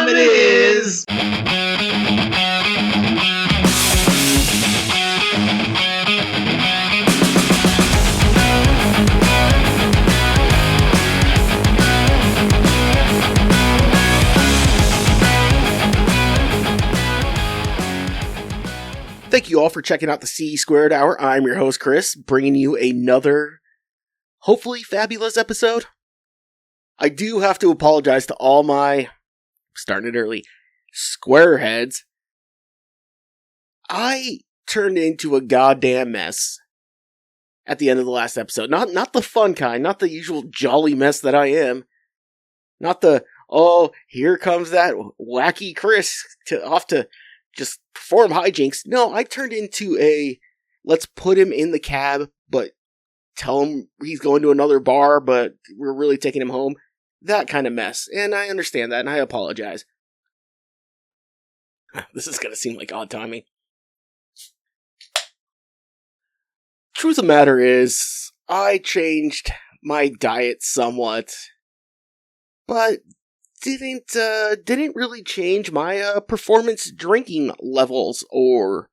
time it is! Thank you all for checking out the C Squared Hour. I'm your host, Chris, bringing you another, hopefully fabulous episode. I do have to apologize to all my, starting it early, squareheads. I turned into a goddamn mess at the end of the last episode. Not the fun kind, not the usual jolly mess that I am. Not the, oh, here comes that wacky Chris off to just perform hijinks. No, I turned into a, let's put him in the cab, but tell him he's going to another bar, but we're really taking him home. That kind of mess. And I understand that, and I apologize. This is going to seem like odd timing. Truth of the matter is, I changed my diet somewhat, but didn't really change my performance drinking levels or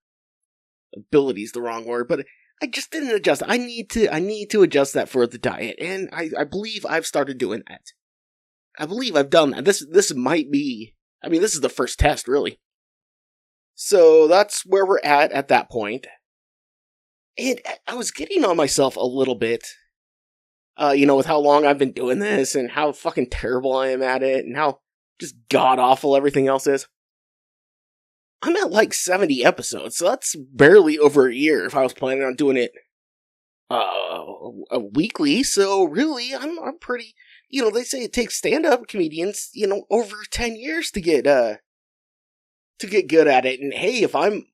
abilities, the wrong word, but I just didn't adjust. I need to adjust that for the diet, and I believe I've started doing that. I believe I've done that. This might be, I mean, this is the first test, really. So that's where we're at that point. And I was getting on myself a little bit, with how long I've been doing this, and how fucking terrible I am at it, and how just god-awful everything else is. I'm at like 70 episodes, so that's barely over a year if I was planning on doing it weekly, so really, I'm pretty, they say it takes stand-up comedians, over 10 years to get good at it, and hey, if I'm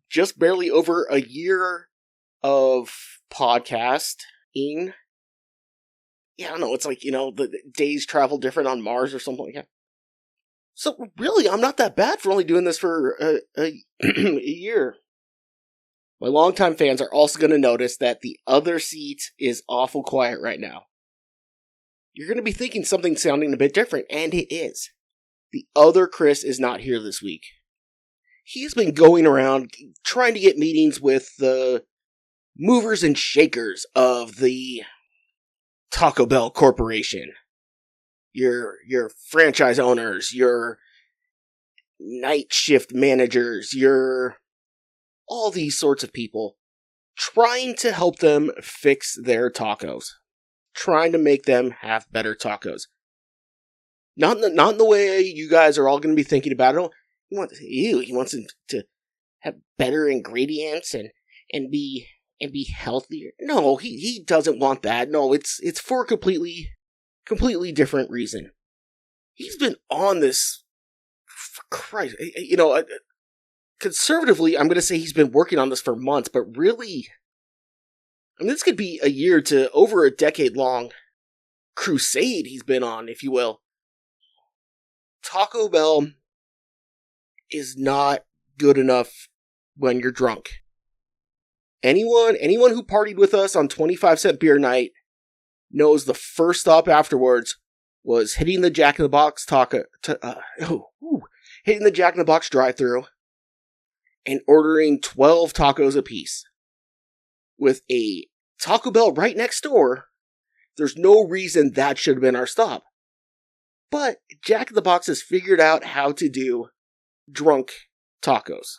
just barely over a year of podcasting, yeah, I don't know, it's like, the days travel different on Mars or something like that. So, really, I'm not that bad for only doing this for a year. My longtime fans are also going to notice that the other seat is awful quiet right now. You're going to be thinking something sounding a bit different, and it is. The other Chris is not here this week. He's been going around trying to get meetings with the movers and shakers of the Taco Bell Corporation. Your franchise owners, your night shift managers, your all these sorts of people, trying to help them fix their tacos. Trying to make them have better tacos. Not in the way you guys are all going to be thinking about it. He wants them to have better ingredients and be healthier. No, he doesn't want that. No, it's for a completely different reason. He's been on this, for Christ, conservatively, I'm going to say he's been working on this for months, but really, I mean, this could be a year to over a decade-long crusade he's been on, if you will. Taco Bell is not good enough when you're drunk. Anyone who partied with us on 25-cent beer night knows the first stop afterwards was hitting the Jack in the Box hitting the Jack in the Box drive-thru and ordering 12 tacos apiece. With a Taco Bell right next door, there's no reason that should have been our stop. But Jack in the Box has figured out how to do drunk tacos.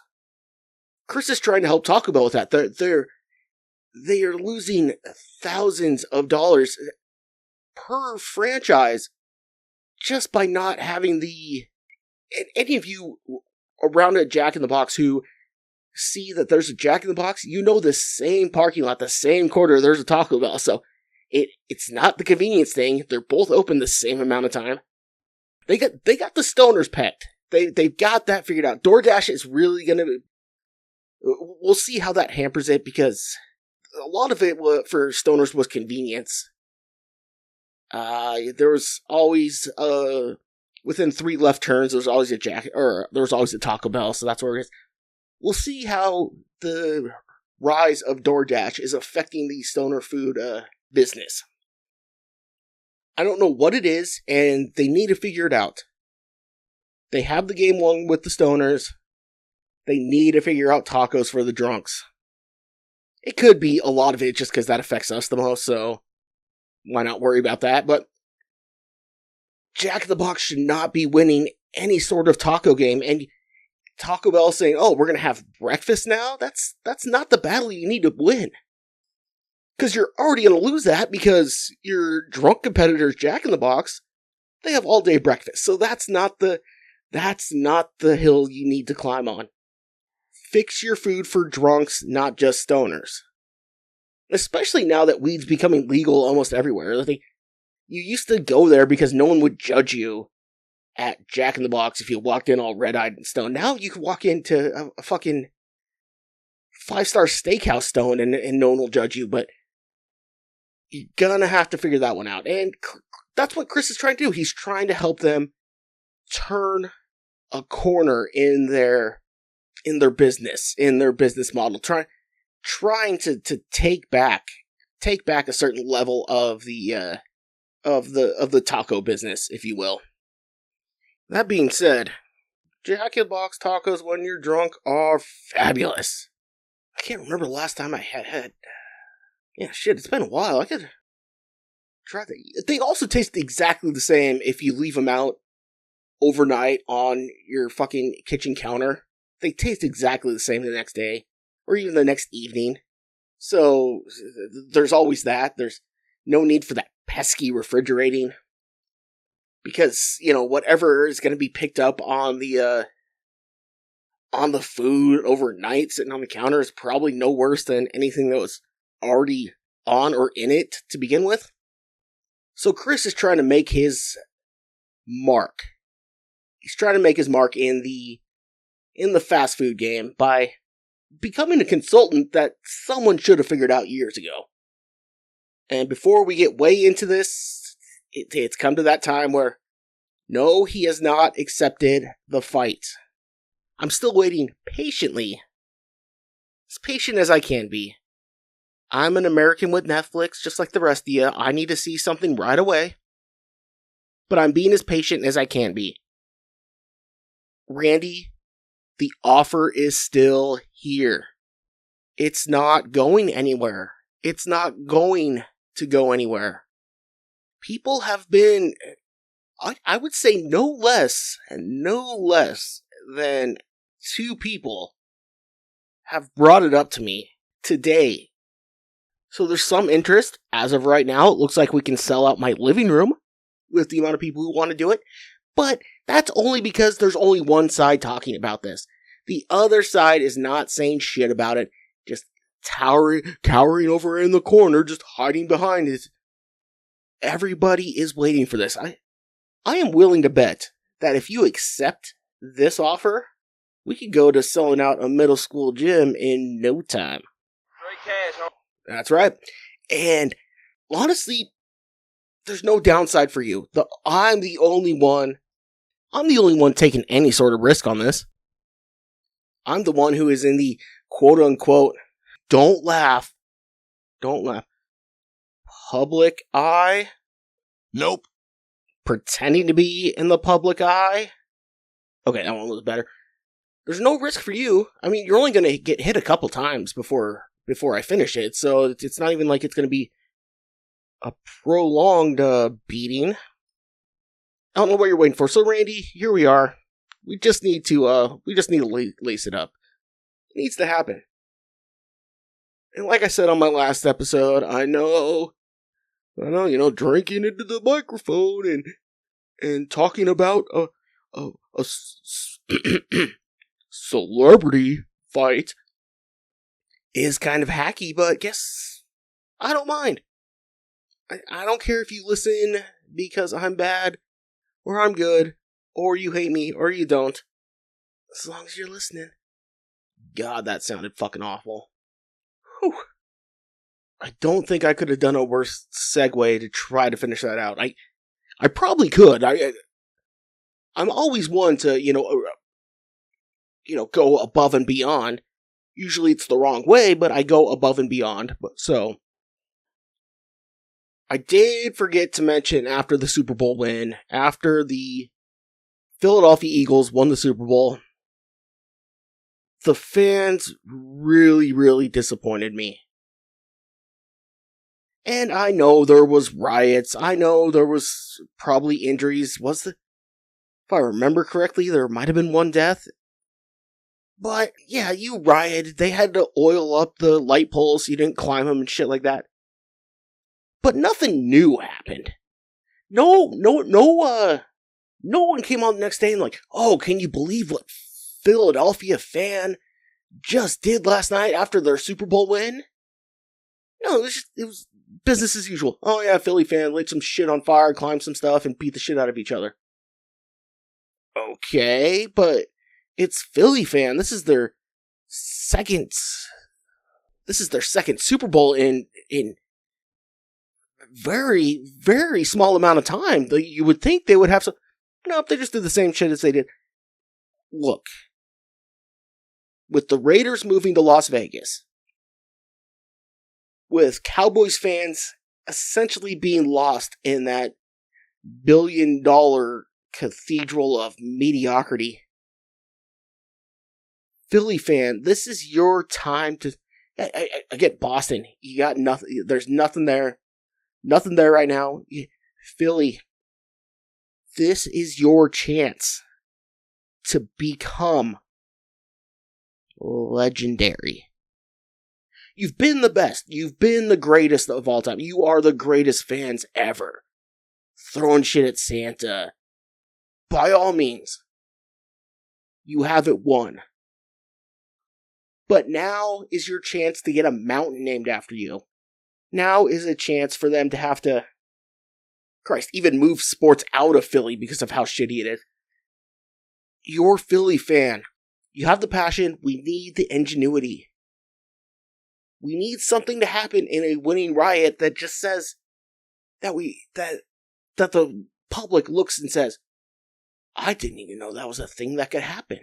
Chris is trying to help Taco Bell with that. They are losing thousands of dollars per franchise just by not having and any of you around a Jack in the Box who see that there's a Jack in the Box, the same parking lot, the same corner, there's a Taco Bell. So it's not the convenience thing. They're both open the same amount of time. They got the stoners pegged. They've got that figured out. DoorDash is really going to, we'll see how that hampers it, because a lot of it for stoners was convenience. There was always, within 3 left turns, there was always there was always a Taco Bell, so that's where it is. We'll see how the rise of DoorDash is affecting the stoner food business. I don't know what it is, and they need to figure it out. They have the game won with the stoners. They need to figure out tacos for the drunks. It could be a lot of it just because that affects us the most, so why not worry about that? But Jack in the Box should not be winning any sort of taco game, and Taco Bell saying, oh, we're going to have breakfast now? That's not the battle you need to win. Because you're already going to lose that because your drunk competitors, Jack in the Box, they have all day breakfast. So that's not the hill you need to climb on. Fix your food for drunks, not just stoners. Especially now that weed's becoming legal almost everywhere. You used to go there because no one would judge you at Jack in the Box if you walked in all red-eyed and stoned. Now you can walk into a fucking 5-star steakhouse stoned and no one will judge you, but you're gonna have to figure that one out. And that's what Chris is trying to do. He's trying to help them turn a corner in their business model, trying to take back a certain level of the taco business, if you will. That being said, Jack in the Box tacos when you're drunk are fabulous. I can't remember the last time I had. Yeah, shit, it's been a while. I could try that. They also taste exactly the same if you leave them out overnight on your fucking kitchen counter. They taste exactly the same the next day, or even the next evening. So, there's always that. There's no need for that pesky refrigerating. Because, whatever is going to be picked up on the food overnight sitting on the counter is probably no worse than anything that was already on or in it to begin with. So Chris is trying to make his mark. He's trying to make his mark in the fast food game by becoming a consultant that someone should have figured out years ago. And before we get way into this, it's come to that time where, no, he has not accepted the fight. I'm still waiting patiently, as patient as I can be. I'm an American with Netflix, just like the rest of you. I need to see something right away. But I'm being as patient as I can be. Randy, the offer is still here. It's not going anywhere. It's not going to go anywhere. People have been, I would say no less than 2 people have brought it up to me today. So there's some interest. As of right now, it looks like we can sell out my living room with the amount of people who want to do it. But that's only because there's only one side talking about this. The other side is not saying shit about it, just cowering over in the corner, just hiding behind it. Everybody is waiting for this. I am willing to bet that if you accept this offer, we could go to selling out a middle school gym in no time. Straight cash. That's right. And honestly, there's no downside for you. I'm the only one taking any sort of risk on this. I'm the one who is in the quote-unquote, don't laugh, public eye. Nope. Pretending to be in the public eye. Okay, that one was better. There's no risk for you. I mean, you're only going to get hit a couple times before I finish it, so it's not even like it's going to be a prolonged beating. I don't know what you're waiting for. So, Randy, here we are. We just need to lace it up. It needs to happen. And like I said on my last episode, I know, drinking into the microphone and talking about a celebrity fight is kind of hacky, but guess I don't mind. I don't care if you listen because I'm bad, or I'm good, or you hate me, or you don't. As long as you're listening. God, that sounded fucking awful. Whew. I don't think I could have done a worse segue to try to finish that out. I probably could. I'm always one to, go above and beyond. Usually it's the wrong way, but I go above and beyond. So, I did forget to mention after the Super Bowl win, after the Philadelphia Eagles won the Super Bowl. The fans really, really disappointed me. And I know there was riots. I know there was probably injuries. If I remember correctly, there might have been one death. But yeah, you rioted. They had to oil up the light poles so you didn't climb them and shit like that. But nothing new happened. No one came on the next day and like, oh, can you believe what Philadelphia fan just did last night after their Super Bowl win? No, it was business as usual. Oh yeah, Philly fan lit some shit on fire, climbed some stuff, and beat the shit out of each other. Okay, but it's Philly fan. This is their second Super Bowl in very, very small amount of time. You would think they would have some. Nope, they just did the same shit as they did. Look, with the Raiders moving to Las Vegas, with Cowboys fans essentially being lost in that billion-dollar cathedral of mediocrity, Philly fan, this is your time to. I get Boston. You got nothing. There's nothing there. Nothing there right now. Philly, this is your chance to become legendary. You've been the best. You've been the greatest of all time. You are the greatest fans ever. Throwing shit at Santa. By all means, you haven't won. But now is your chance to get a mountain named after you. Now is a chance for them to have to, even move sports out of Philly because of how shitty it is. You're Philly fan. You have the passion. We need the ingenuity. We need something to happen in a winning riot that just says that the public looks and says, I didn't even know that was a thing that could happen.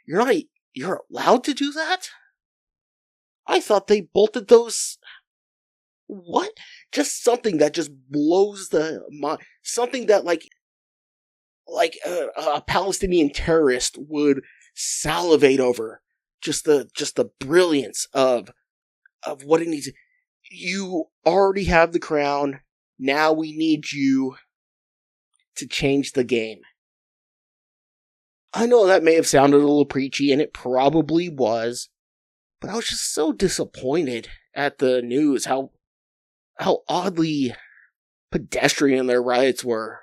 You're allowed to do that? I thought they bolted those. What? Just something that just blows the mind. Something that like a Palestinian terrorist would salivate over. Just the brilliance of what it needs. You already have the crown. Now we need you to change the game. I know that may have sounded a little preachy, and it probably was, but I was just so disappointed at the news, how oddly pedestrian their riots were.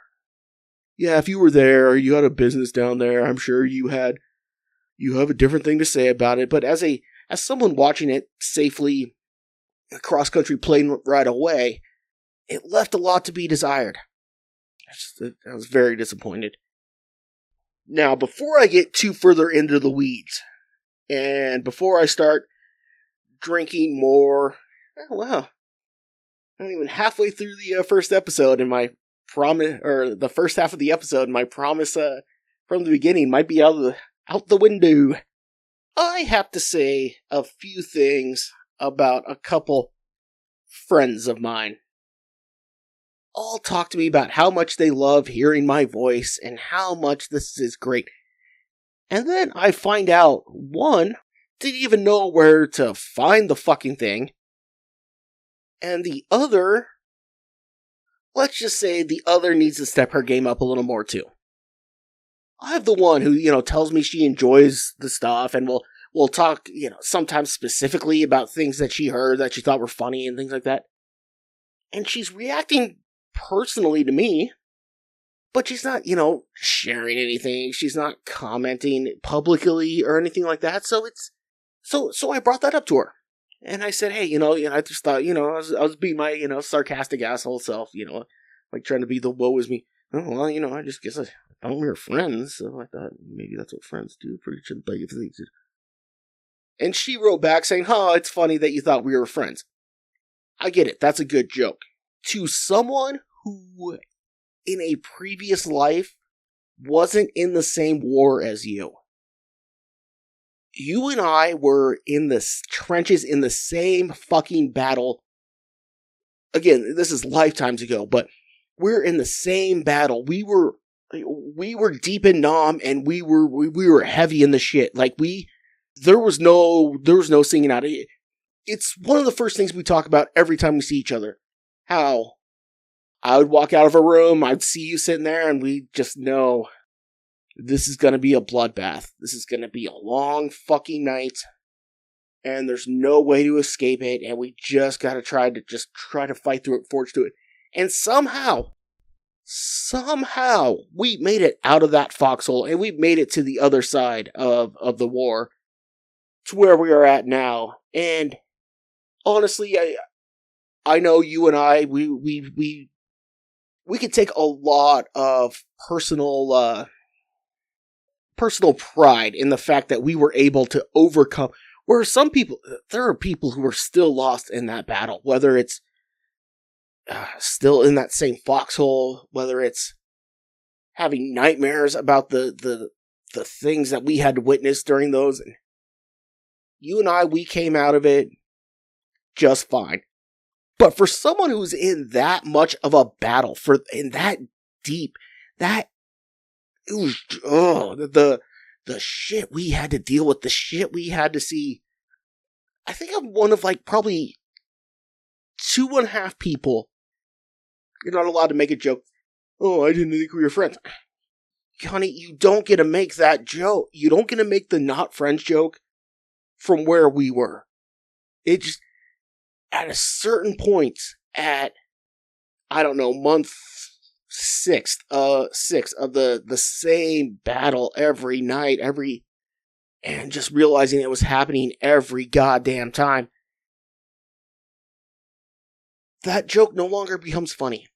Yeah, if you were there, or you had a business down there, I'm sure you have a different thing to say about it, but as someone watching it safely cross-country plane ride away, it left a lot to be desired. I was very disappointed. Now, before I get too further into the weeds, and before I start drinking more, I'm not even halfway through the first episode, and my promise, or the first half of the episode, my promise from the beginning might be out the window. I have to say a few things about a couple friends of mine. All talk to me about how much they love hearing my voice and how much this is great. And then I find out one didn't even know where to find the fucking thing. And the other, let's just say the other needs to step her game up a little more too. I have the one who, tells me she enjoys the stuff and will talk, sometimes specifically about things that she heard that she thought were funny and things like that. And she's reacting personally to me, but she's not, sharing anything. She's not commenting publicly or anything like that. So I brought that up to her. And I said, hey, I just thought, I was being my, sarcastic asshole self, like trying to be the woe is me. Oh, well, I just guess I thought we were friends, so I thought maybe that's what friends do for each other. And she wrote back saying, it's funny that you thought we were friends. I get it. That's a good joke. To someone who, in a previous life, wasn't in the same war as you. You and I were in the trenches in the same fucking battle. Again, this is lifetimes ago, but we're in the same battle. We were we were deep in Nam, and we were heavy in the shit. Like, there was no singing out. It's one of the first things we talk about every time we see each other. How I would walk out of a room, I'd see you sitting there, and we just know this is gonna be a bloodbath. This is gonna be a long fucking night, and there's no way to escape it, and we just gotta try to fight through it, forge through it. And somehow, we made it out of that foxhole, and we made it to the other side of the war, to where we are at now. And honestly, I know you and I, we could take a lot of personal pride in the fact that we were able to overcome, where there are people who are still lost in that battle, whether it's still in that same foxhole, whether it's having nightmares about the things that we had to witness during those. And you and I, we came out of it just fine. But for someone who's in that much of a battle, in that deep, the shit we had to deal with, the shit we had to see. I think I'm one of probably 2.5 people. You're not allowed to make a joke. Oh, I didn't think we were friends. Honey, you don't get to make that joke. You don't get to make the not friends joke from where we were. It just, at a certain point, at, I don't know, month 6 of the same battle every night, and just realizing it was happening every goddamn time, that joke no longer becomes funny.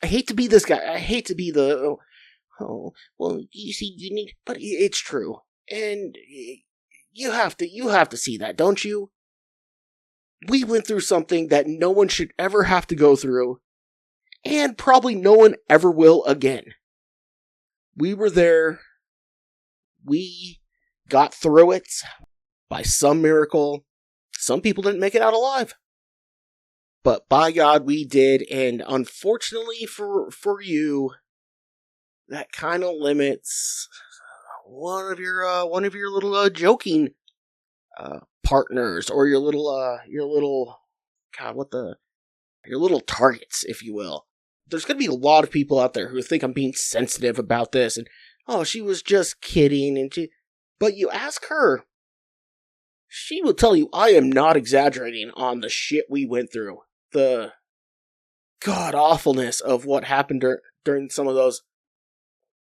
I hate to be this guy. I hate to be the, well, you see, you need, but it's true. And you have to see that, don't you? We went through something that no one should ever have to go through, and probably no one ever will again. We were there. We got through it by some miracle. Some people didn't make it out alive. But by God, we did, and unfortunately for you, that kind of limits one of your little joking partners, or your little targets, if you will. There's going to be a lot of people out there who think I'm being sensitive about this, and she was just kidding, but you ask her, she will tell you I am not exaggerating on the shit we went through. The god-awfulness of what happened during some of those.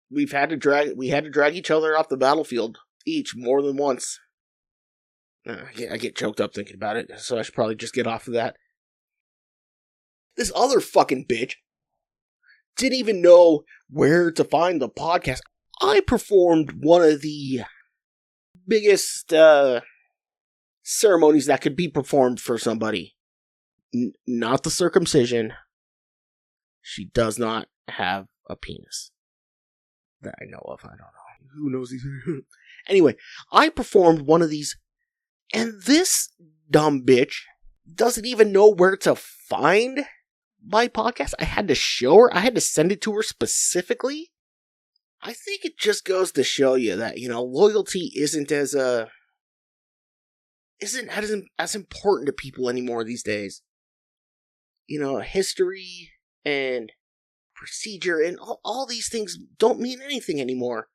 We had to drag each other off the battlefield, each, more than once. I get choked up thinking about it, so I should probably just get off of that. This other fucking bitch didn't even know where to find the podcast. I performed one of the biggest ceremonies that could be performed for somebody. Not the circumcision. She does not have a penis. That I know of. I don't know. Who knows these? Anyway, I performed one of these, and this dumb bitch doesn't even know where to find my podcast. I had to show her. I had to send it to her specifically. I think it just goes to show you that, loyalty isn't as important to people anymore these days. History and procedure and all these things don't mean anything anymore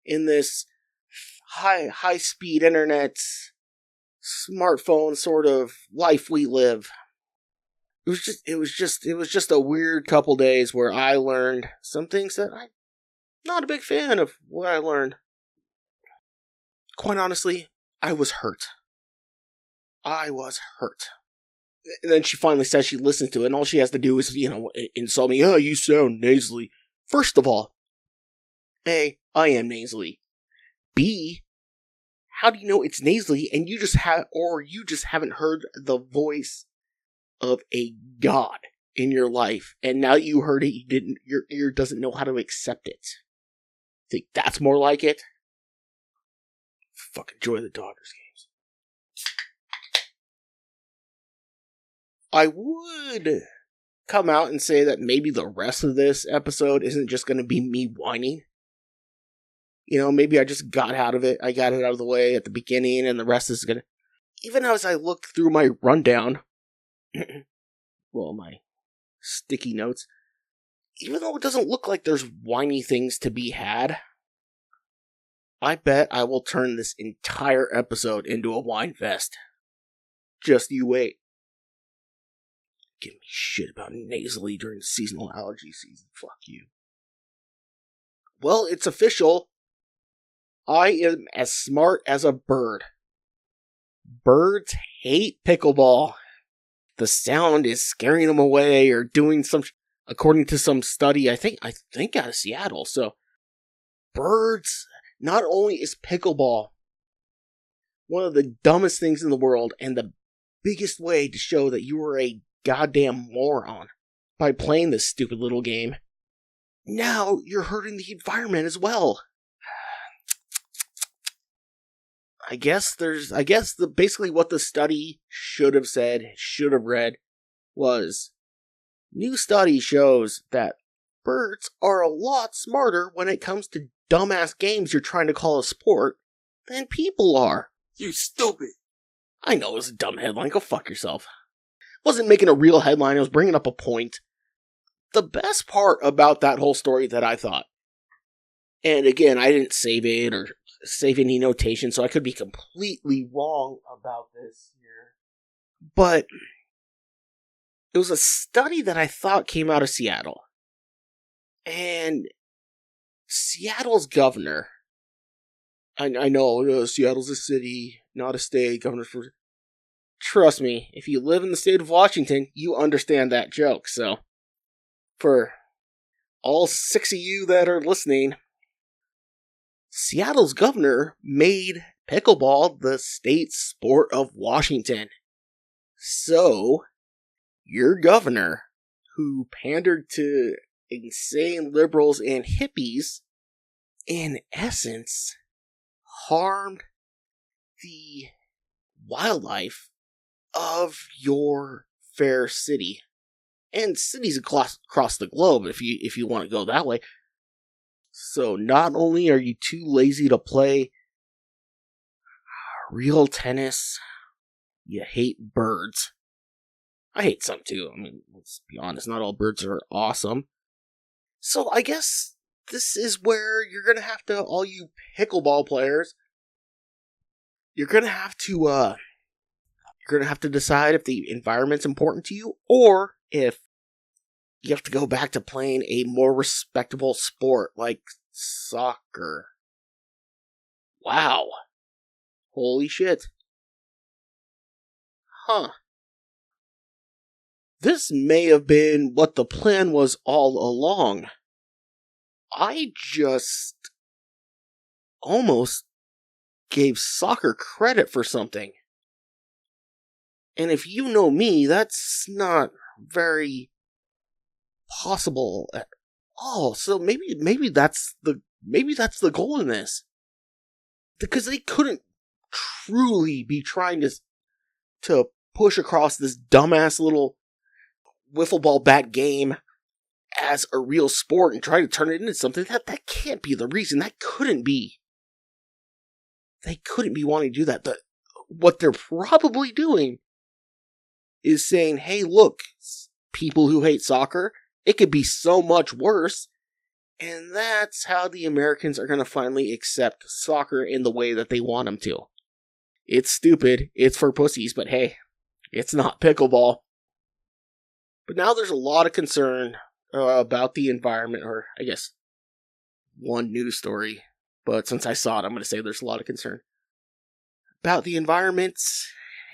in this high speed internet smartphone sort of life we live. It was just a weird couple days where I learned some things that I'm not a big fan of what I learned. Quite honestly, I was hurt. And then she finally says she listens to it, and all she has to do is, insult me. Oh, you sound nasally. First of all, A, I am nasally. B, how do you know it's nasally and you just haven't heard the voice of a god in your life, and now you heard it, your ear doesn't know how to accept it? Think that's more like it? Fucking enjoy the Dodgers games. I would come out and say that maybe the rest of this episode isn't just going to be me whining. You know, maybe I just got out of it. I got it out of the way at the beginning, and the rest is going to... Even as I look through my rundown, well, my sticky notes, even though it doesn't look like there's whiny things to be had, I bet I will turn this entire episode into a whine fest. Just you wait. Give me shit about nasally during seasonal allergy season. Fuck you. Well, it's official. I am as smart as a bird. Birds hate pickleball. The sound is scaring them away or doing some, according to some study, I think out of Seattle. So, birds, not only is pickleball one of the dumbest things in the world and the biggest way to show that you are a goddamn moron by playing this stupid little game, now you're hurting the environment as well. I guess basically what the study should have said, should have read, was new study shows that birds are a lot smarter when it comes to dumbass games you're trying to call a sport than people are. You stupid. I know it was a dumb headline, go fuck yourself. Wasn't making a real headline, I was bringing up a point. The best part about that whole story that I thought, and again, I didn't save it or save any notation, so I could be completely wrong about this here. But it was a study that I thought came out of Seattle. And Seattle's governor, I know Seattle's a city, not a state, governor for... Trust me, if you live in the state of Washington, you understand that joke, so... For all 6 of you that are listening, Seattle's governor made pickleball the state sport of Washington. So, your governor, who pandered to insane liberals and hippies, in essence, harmed the wildlife of your fair city. And cities across the globe, if you want to go that way. So not only are you too lazy to play real tennis, you hate birds. I hate some too. I mean, let's be honest, not all birds are awesome. So I guess this is where you're gonna have to, all you pickleball players, you're gonna have to decide if the environment's important to you, or if you have to go back to playing a more respectable sport like soccer. Wow. Holy shit. Huh. This may have been what the plan was all along. I just almost gave soccer credit for something. And if you know me, that's not very possible at all. So maybe that's the goal in this. Because they couldn't truly be trying to push across this dumbass little wiffle ball bat game as a real sport and try to turn it into something. That can't be the reason. That couldn't be. They couldn't be wanting to do that. What they're probably doing is saying, hey, look, people who hate soccer, it could be so much worse. And that's how the Americans are going to finally accept soccer in the way that they want them to. It's stupid. It's for pussies, but hey, it's not pickleball. But now there's a lot of concern about the environment, or I guess one news story. But since I saw it, I'm going to say there's a lot of concern about the environment.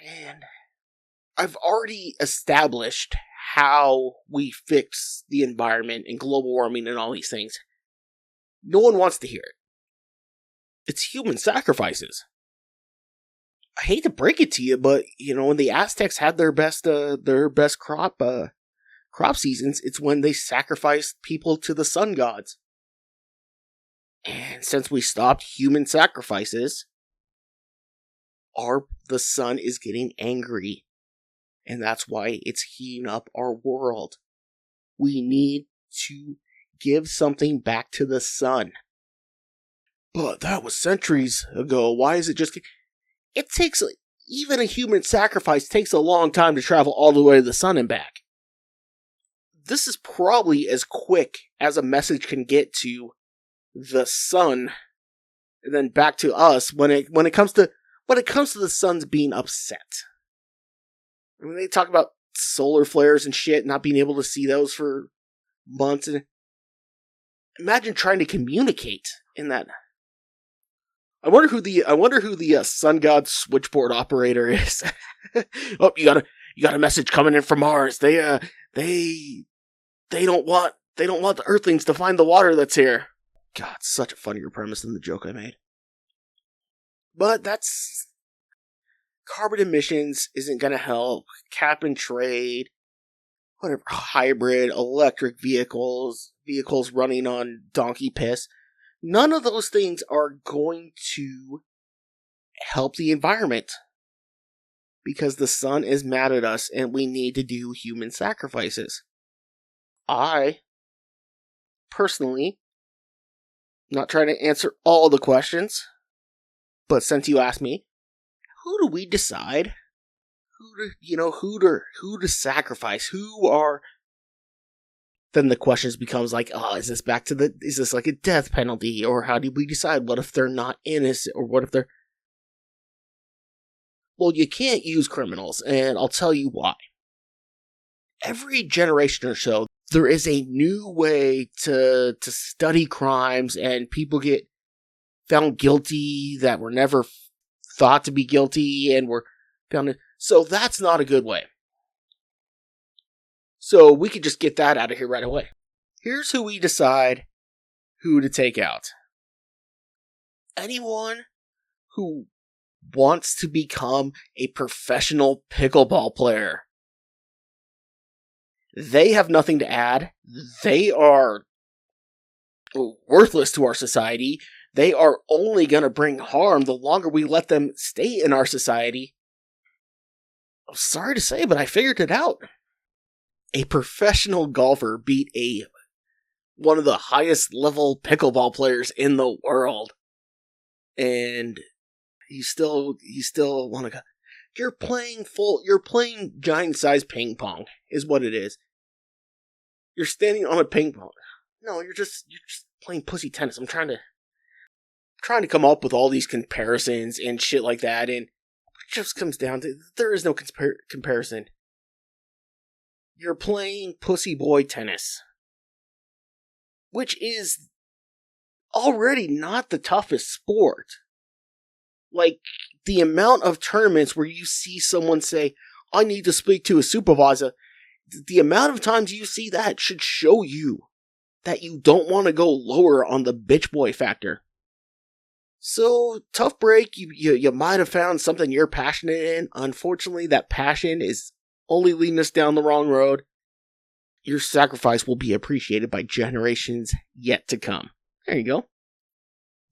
And I've already established how we fix the environment and global warming and all these things. No one wants to hear it. It's human sacrifices. I hate to break it to you, but when the Aztecs had their best crop seasons, it's when they sacrificed people to the sun gods. And since we stopped human sacrifices, the sun is getting angry. And that's why it's heating up our world. We need to give something back to the sun. But that was centuries ago. Why is it just... It takes... Even a human sacrifice takes a long time to travel all the way to the sun and back. This is probably as quick as a message can get to the sun and then back to us when it comes to the sun's being upset. I mean, they talk about solar flares and shit, not being able to see those for months. And imagine trying to communicate in that. I wonder who the sun god switchboard operator is. Oh, you got a message coming in from Mars. They don't want the Earthlings to find the water that's here. God, such a funnier premise than the joke I made. But that's... Carbon emissions isn't gonna help. Cap and trade. Whatever. Hybrid, electric vehicles running on donkey piss. None of those things are going to help the environment. Because the sun is mad at us and we need to do human sacrifices. I, personally, not trying to answer all the questions, but since you asked me, who do we decide? Who to sacrifice? Who are... Then the questions becomes like, is this like a death penalty? Or how do we decide? What if they're not innocent? Or what if they're... Well, you can't use criminals, and I'll tell you why. Every generation or so, there is a new way to study crimes, and people get found guilty that were never thought to be guilty, and were found... So that's not a good way. So we could just get that out of here right away. Here's who we decide who to take out. Anyone who wants to become a professional pickleball player. They have nothing to add. They are worthless to our society. They are only going to bring harm the longer we let them stay in our society. I'm sorry to say, but I figured it out. A professional golfer beat one of the highest level pickleball players in the world. And you still want to go. You're playing giant size ping pong is what it is. You're standing on a ping pong. No, you're just playing pussy tennis. I'm trying to come up with all these comparisons and shit like that, and it just comes down to there is no comparison. You're playing pussy boy tennis, which is already not the toughest sport. Like, the amount of tournaments where you see someone say, I need to speak to a supervisor, the amount of times you see that should show you that you don't want to go lower on the bitch boy factor. So, tough break, you might have found something you're passionate in. Unfortunately, that passion is only leading us down the wrong road. Your sacrifice will be appreciated by generations yet to come. There you go.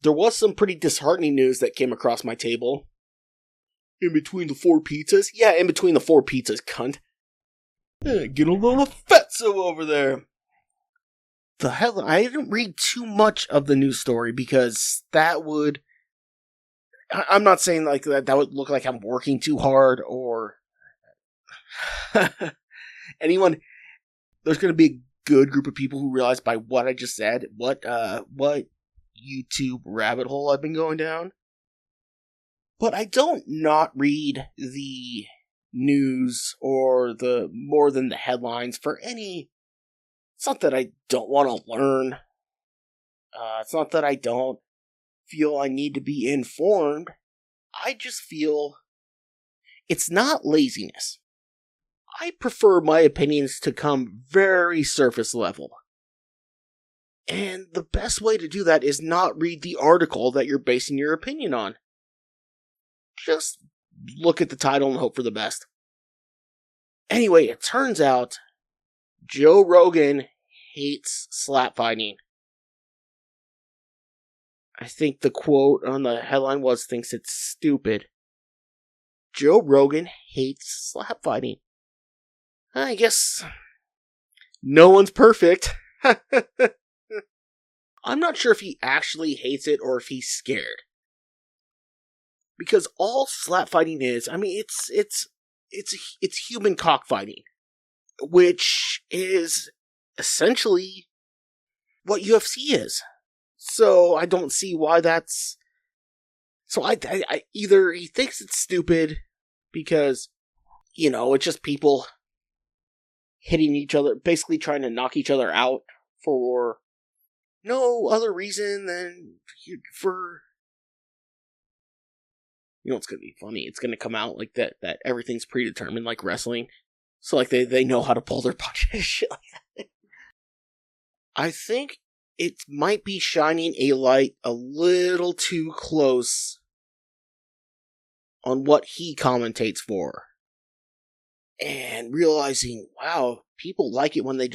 There was some pretty disheartening news that came across my table. In between the 4 pizzas? Yeah, in between the 4 pizzas, cunt. Get a little fatso over there. The hell, I didn't read too much of the news story because that would... I'm not saying like that would look like I'm working too hard or... Anyone... There's going to be a good group of people who realize by what I just said, what YouTube rabbit hole I've been going down. But I don't not read the news or the more than the headlines for any... It's not that I don't want to learn. It's not that I don't feel I need to be informed. I just feel it's not laziness. I prefer my opinions to come very surface level. And the best way to do that is not read the article that you're basing your opinion on. Just look at the title and hope for the best. Anyway, it turns out Joe Rogan hates slap fighting. I think the quote on the headline was, thinks it's stupid. Joe Rogan hates slap fighting. I guess No one's perfect. I'm not sure if he actually hates it or if he's scared. Because all slap fighting is, I mean, it's human cockfighting, which is essentially what UFC is. So I don't see why that's. So I either he thinks it's stupid because, it's just people hitting each other, basically trying to knock each other out for no other reason than for. It's going to be funny. It's going to come out like that everything's predetermined, like wrestling. So, like, they know how to pull their punches, shit like that. I think it might be shining a light a little too close on what he commentates for. And realizing, wow, people like it when they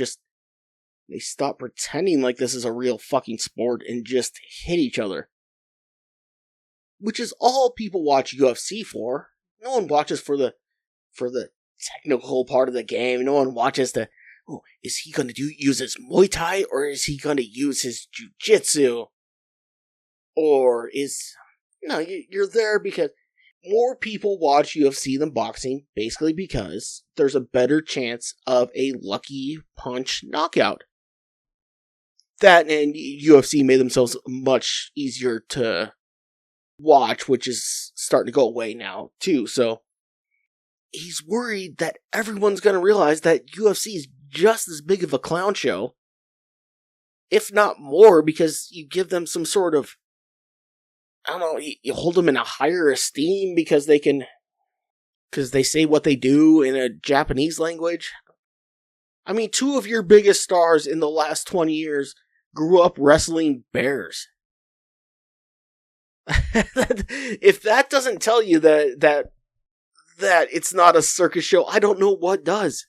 stop pretending like this is a real fucking sport and just hit each other. Which is all people watch UFC for. No one watches for the technical part of the game. No one watches is he going to use his Muay Thai or is he going to use his Jiu-Jitsu? Or you're there because more people watch UFC than boxing, basically because there's a better chance of a lucky punch knockout. That and UFC made themselves much easier to watch, which is starting to go away now too. So he's worried that everyone's going to realize that UFC is just as big of a clown show, if not more, because you give them some sort of, I don't know, you hold them in a higher esteem because they say what they do in a Japanese language. I mean, two of your biggest stars in the last 20 years grew up wrestling bears. If that doesn't tell you that it's not a circus show, I don't know what does.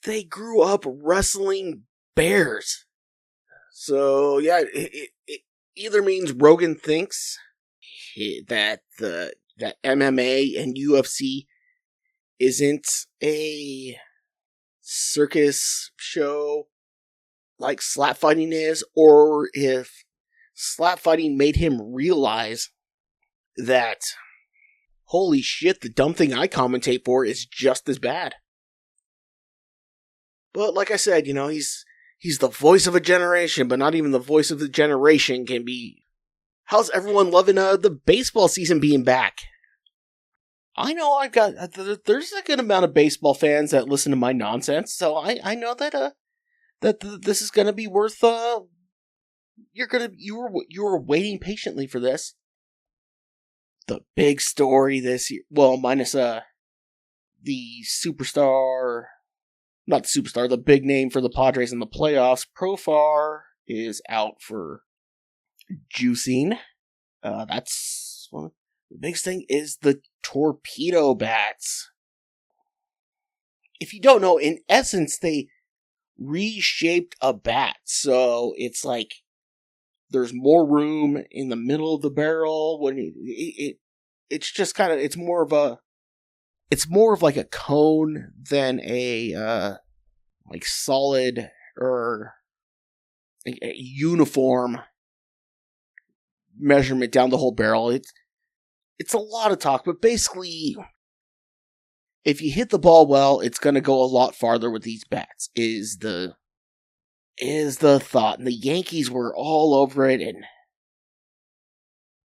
They grew up wrestling bears. So yeah, it either means Rogan thinks that that MMA and UFC isn't a circus show like slap fighting is, or if slap fighting made him realize that, holy shit, the dumb thing I commentate for is just as bad. But like I said, he's the voice of a generation, but not even the voice of the generation can be. How's everyone loving the baseball season being back? I know there's a good amount of baseball fans that listen to my nonsense, so I know that this is gonna be worth you were waiting patiently for this. The big story this year, well, minus the superstar, not the superstar, the big name for the Padres in the playoffs, Profar is out for juicing. That's one. The biggest thing is the torpedo bats. If you don't know, in essence, they reshaped a bat, so it's like there's more room in the middle of the barrel when it's just kind of, it's more of like a cone than a like solid or a uniform measurement down the whole barrel. It's a lot of talk, but basically, if you hit the ball well, it's going to go a lot farther with these bats, is the thought. And the Yankees were all over it, and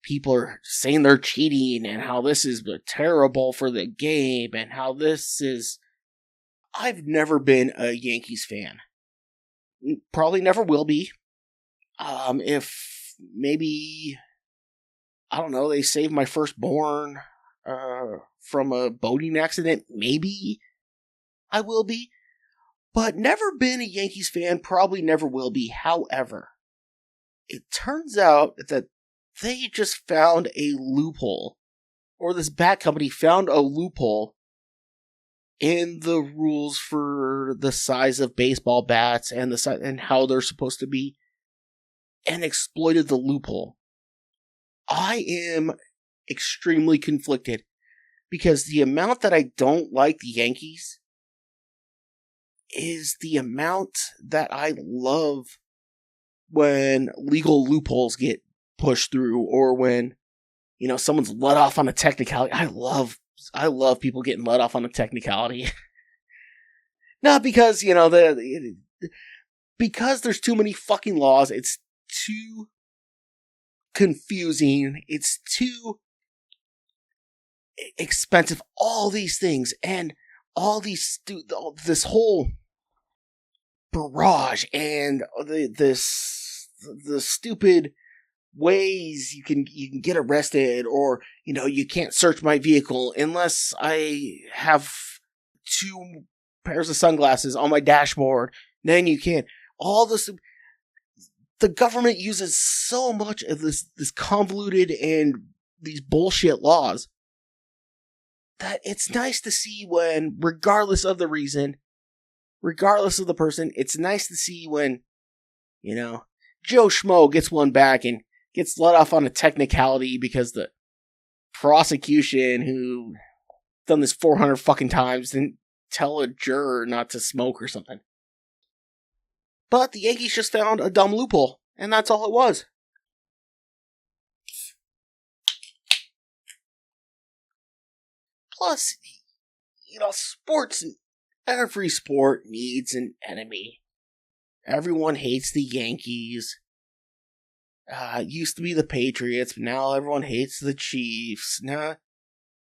people are saying they're cheating, and how this is terrible for the game, and how this is. I've never been a Yankees fan. Probably never will be. If maybe, I don't know, they saved my firstborn from a boating accident, maybe I will be. But never been a Yankees fan, probably never will be. However, it turns out that they just found a loophole, or this bat company found a loophole in the rules for the size of baseball bats and the size and how they're supposed to be, and exploited the loophole. I am extremely conflicted because the amount that I don't like the Yankees is the amount that I love when legal loopholes get pushed through, or when, someone's let off on a technicality. I love people getting let off on a technicality. Not because, because there's too many fucking laws. It's too confusing. It's too expensive. All these things, and all these this whole barrage, and the stupid ways you can get arrested, or you can't search my vehicle unless I have 2 pairs of sunglasses on my dashboard. Then you can't. All this, the government uses so much of this convoluted and these bullshit laws that it's nice to see when, regardless of the reason, regardless of the person, it's nice to see when, Joe Schmo gets one back and gets let off on a technicality because the prosecution, who done this 400 fucking times, didn't tell a juror not to smoke or something. But the Yankees just found a dumb loophole, and that's all it was. Plus, sports, every sport needs an enemy. Everyone hates the Yankees. It used to be the Patriots, but now everyone hates the Chiefs.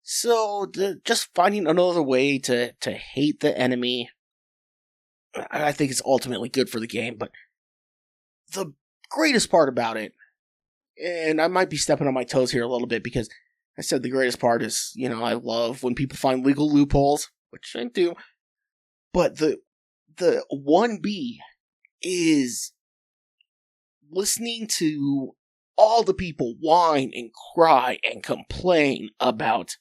So just finding another way to hate the enemy, I think it's ultimately good for the game. But the greatest part about it, and I might be stepping on my toes here a little bit, because I said the greatest part is, I love when people find legal loopholes, which I do. But the 1B is listening to all the people whine and cry and complain about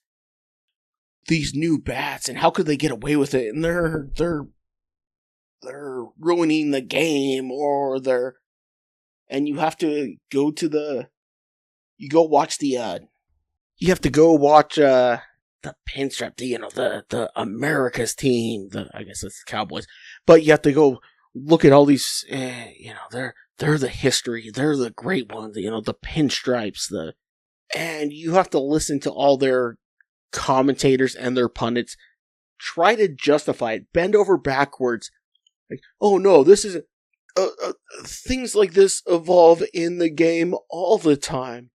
these new bats and how could they get away with it, and they're ruining the game, and you have to go to you have to go watch the Pinstripe, the America's team, I guess that's the Cowboys, but you have to go look at all these, they're the history, they're the great ones, the Pinstripes, and you have to listen to all their commentators and their pundits try to justify it, bend over backwards, like, oh no, this isn't, things like this evolve in the game all the time.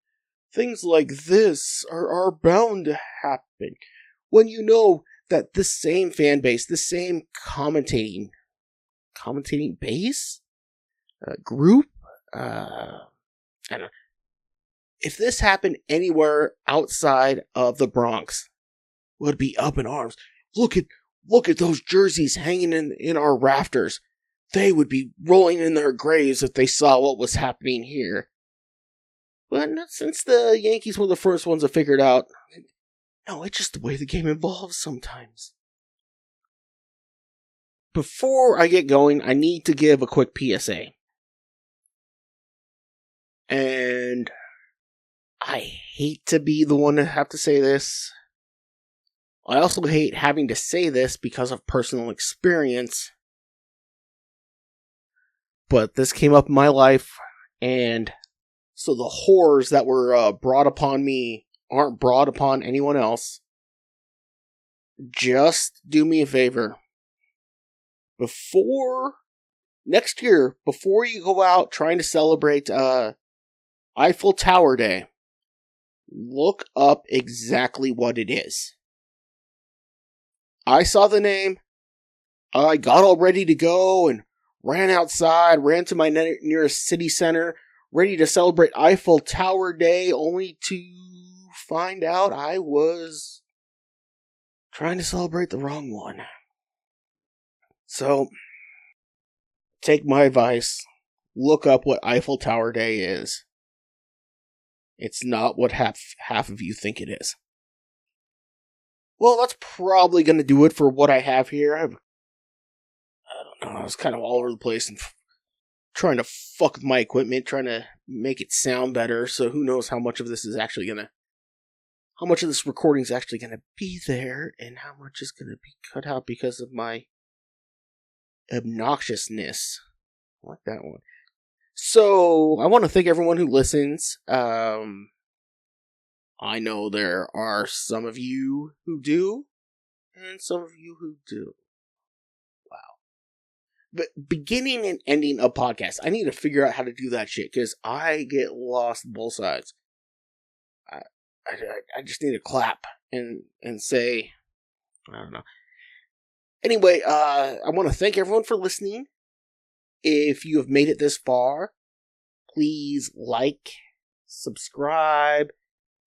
Things like this are bound to happen. When you know that this same fan base, this same commentating base, group, I don't know. If this happened anywhere outside of the Bronx, would be up in arms. Look at those jerseys hanging in our rafters. They would be rolling in their graves if they saw what was happening here. But since the Yankees were the first ones to figure it out, no, it's just the way the game evolves sometimes. Before I get going, I need to give a quick PSA. And I hate to be the one to have to say this. I also hate having to say this because of personal experience. But this came up in my life, and so the horrors that were brought upon me aren't brought upon anyone else. Just do me a favor. Next year, before you go out trying to celebrate Eiffel Tower Day, look up exactly what it is. I saw the name, I got all ready to go and ran outside, ran to my nearest city center, ready to celebrate Eiffel Tower Day, only to find out I was trying to celebrate the wrong one. So, take my advice, look up what Eiffel Tower Day is. It's not what half of you think it is. Well, that's probably going to do it for what I have here. I don't know, I was kind of all over the place and trying to fuck with my equipment, trying to make it sound better, so who knows how much of this recording is actually gonna be there, and how much is gonna be cut out because of my obnoxiousness. I like that one. So, I want to thank everyone who listens. I know there are some of you who do, and some of you who do. Wow. But beginning and ending a podcast, I need to figure out how to do that shit, because I get lost both sides. I just need to clap and say, I don't know. Anyway, I want to thank everyone for listening. If you have made it this far, please like, subscribe,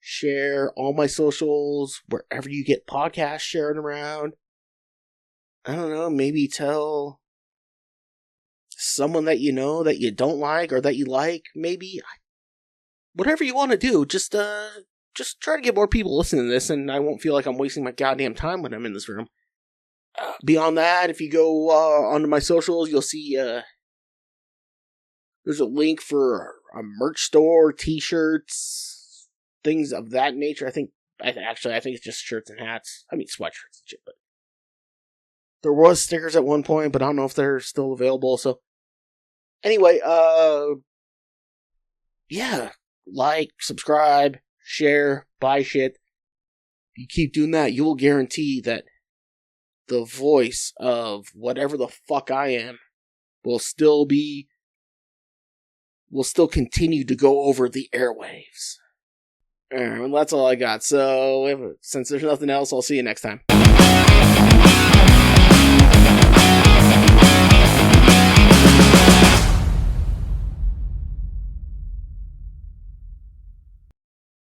share all my socials, wherever you get podcasts, share it around. I don't know, maybe tell someone that you know that you don't like or that you like, maybe. Whatever you want to do, just try to get more people listening to this, and I won't feel like I'm wasting my goddamn time when I'm in this room. Beyond that, if you go onto my socials, you'll see there's a link for a merch store, t-shirts, things of that nature. I think it's just shirts and hats. I mean, sweatshirts and shit, but there was stickers at one point, but I don't know if they're still available, so anyway, yeah, like, subscribe, share, buy shit. If you keep doing that, you will guarantee that the voice of whatever the fuck I am will still continue to go over the airwaves. And that's all I got. So, since there's nothing else, I'll see you next time.